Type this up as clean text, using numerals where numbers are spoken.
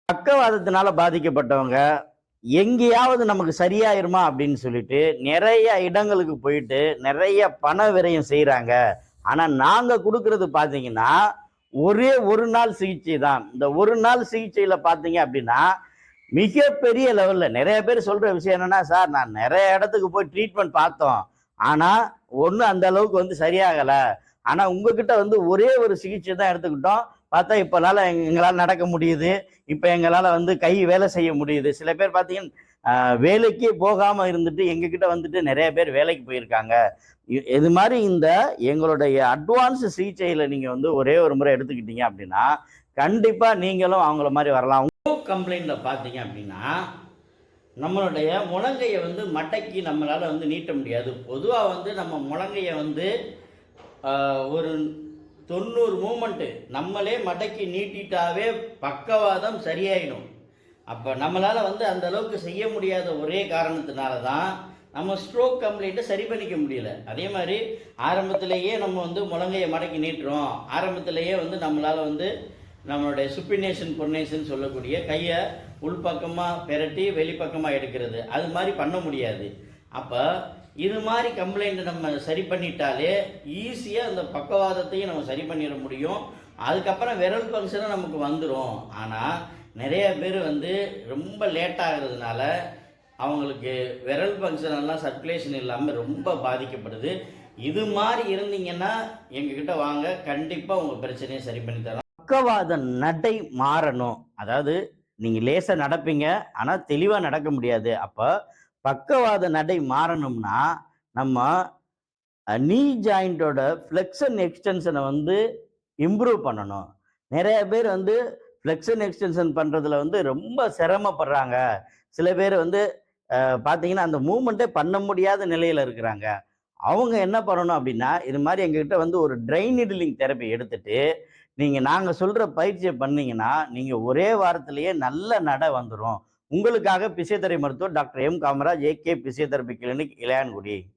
பக்கவாதத்தினால பாதிக்கப்பட்டவங்க எங்கேயாவது நமக்கு சரியாயிருமா அப்படின்னு சொல்லிட்டு நிறைய இடங்களுக்கு போயிட்டு நிறைய பண விரயம் செய்றாங்க. ஆனா நாங்க குடுக்குறது பார்த்தீங்கன்னா, ஒரே ஒரு நாள் சிகிச்சை தான். இந்த ஒரு நாள் சிகிச்சையில பார்த்தீங்க அப்படின்னா, மிகப்பெரிய லெவல்ல நெறைய பேர் சொல்ற விஷயம் என்னன்னா, "சார் நான் நெறைய இடத்துக்கு போய் ட்ரீட்மெண்ட் பார்த்தோம். ஆனா, ஒண்ணும் அந்த அளவுக்கு சரியாகல. ஆனா உங்ககிட்ட ஒரே ஒரு சிகிச்சை தான் எடுத்துக்கிட்டோம். பார்த்தா இப்பனால எங்களால நடக்க முடியுது. இப்ப எங்களால கை வேலை செய்ய முடியுது." சில பேர் பார்த்தீங்கன்னா, வேலைக்கே போகாம இருந்துட்டு எங்ககிட்ட நெறைய பேர் வேலைக்கு போயிருக்காங்க. இது மாரி எங்களுடைய அட்வான்ஸ் சிகிச்சையில நீங்க ஒரே ஒரு முறை எடுத்துக்கிட்டீங்க அப்படின்னா, கண்டிப்பா நீங்களும் அவங்கள மாரி வரலாம். கம்ப்ளைண்ட்ல பார்த்தீங்க அப்படின்னா, நம்மளுடைய முழங்கைய மட்டைக்கு நம்மளால நீட்ட முடியாது. பொதுவா நம்ம முழங்கைய ஒரு 90 மூமெண்ட்டு நம்மளே மடக்கி நீட்டிட்டாவே பக்கவாதம் சரியாயிடும். அப்ப நம்மளால அந்த அளவுக்கு செய்ய முடியாத ஒரே காரணத்தினால தான் நம்ம ஸ்ட்ரோக் கம்ப்ளைண்ட்டை சரி பண்ணிக்க முடியல. அதே மாதிரி ஆரம்பத்திலேயே நம்ம முழங்கையை மடக்கி நீட்டுறோம். ஆரம்பத்திலேயே நம்மளால நம்மளுடைய சுப்பினேஷன் பொர்னேஷன் சொல்லக்கூடிய கையை உள்பக்கமாக பெரட்டி வெளிப்பக்கமாக எடுக்கிறது அது மாதிரி பண்ண முடியாது. அப்போ இது மாதிரி கம்ப்ளைண்ட் நம்ம சரி பண்ணிட்டாலே ஈஸியாக அந்த பக்கவாதத்தையும் நம்ம சரி பண்ணிட முடியும். அதுக்கப்புறம் விரல் ஃபங்க்ஷனும் நமக்கு வந்துடும். ஆனால் நிறைய பேர் ரொம்ப லேட் ஆகிறதுனால அவங்களுக்கு விரல் ஃபங்க்ஷன் எல்லாம் சர்க்குலேஷன் இல்லாமல் ரொம்ப பாதிக்கப்படுது. இது மாதிரி இருந்தீங்கன்னா எங்ககிட்ட வாங்க, கண்டிப்பாக உங்கள் பிரச்சனையை சரி பண்ணி தரோம். பக்கவாத நடை மாறணும். அதாவது நீங்க லேசா நடப்பீங்க, ஆனா தெளிவா நடக்க முடியாது. அப்ப பக்கவாத நடை மாறணும்னா, நம்ம நீ ஜாயிண்டோட ஃப்ளெக்ஷன் எக்ஸ்டென்ஷனை இம்ப்ரூவ் பண்ணணும். நிறைய பேர் ஃப்ளெக்ஷன் எக்ஸ்டென்ஷன் பண்றதுல ரொம்ப சிரமப்படுறாங்க. சில பேர் பார்த்தீங்கன்னா, அந்த மூவ்மெண்ட்டே பண்ண முடியாத நிலையில இருக்கிறாங்க. அவங்க என்ன பண்ணணும் அப்படின்னா, இது மாதிரி எங்ககிட்ட ஒரு ட்ரை நீடிலிங் தெரப்பி எடுத்துட்டு, நாங்க சொல்ற பயிற்சியை பண்ணீங்கன்னா, நீங்க ஒரே வாரத்திலேயே நல்ல நட வந்துரும். உங்களுக்காக பிசியோதெரபி மருத்துவர் doctor M. Kamaraj, AK physiotherapy clinic, Ilayangudi.